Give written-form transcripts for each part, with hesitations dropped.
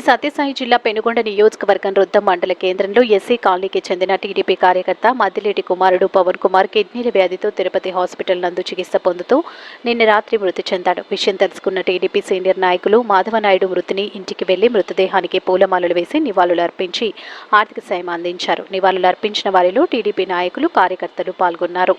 సత్యసాయి జిల్లా పెనుగొండ నియోజకవర్గం రుద్దం మండల కేంద్రంలో ఎస్సీ కాలనీకి చెందిన టీడీపీ కార్యకర్త మద్దిలేటి కుమారుడు పవన్ కుమార్ కిడ్నీల వ్యాధితో తిరుపతి హాస్పిటల్ నందు చికిత్స పొందుతూ నిన్న రాత్రి మృతి చెందాడు. విషయం తెలుసుకున్న టీడీపీ సీనియర్ నాయకులు మాధవనాయుడు మృతిని ఇంటికి వెళ్లి మృతదేహానికి పూలమాలలు వేసి నివాళులు అర్పించి ఆర్థిక సాయం అందించారు. నివాళులు అర్పించిన వారిలో టీడీపీ నాయకులు కార్యకర్తలు పాల్గొన్నారు.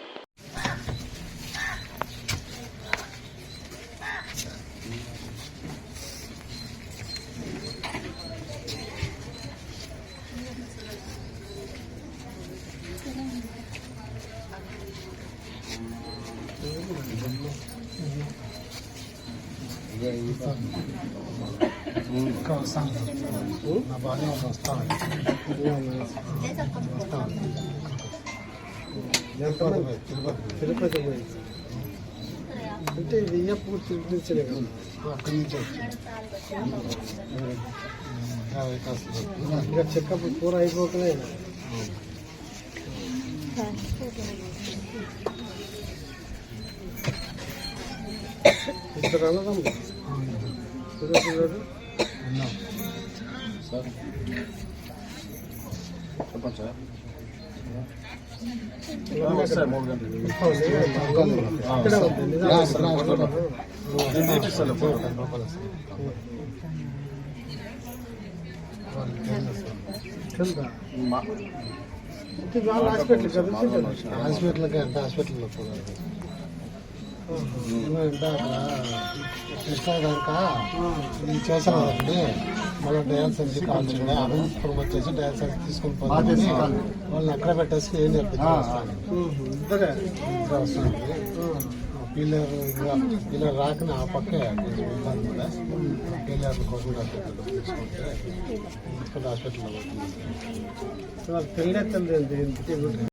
తిరుపతి అంటే ఇది పూర్తి నుంచే కదా అక్కడి నుంచి ఇంకా చెకప్ పూర అయిపోతున్నాయి. ఇద్దరు అన్నదమ్ములు పిల్లడు సార్ చెప్పండి సార్. హాస్పిటల్కి అంటే హాస్పిటల్లో పోవాలి. చేసాను కదండి, మళ్ళీ డయాలసిస్ కావాల్సిందే అనంతపురం వచ్చేసి డయాలసిస్ తీసుకుని పోతే వాళ్ళని అక్కడ పెట్టేసి ఏం చెప్తాను వస్తుంది. పిల్లలు రాకనే ఆ పక్కే కొంచెం ఇబ్బంది కూడా పిల్లలు కోకుండా తీసుకుంటే హాస్పిటల్లో పోతుంది. పెళ్ళి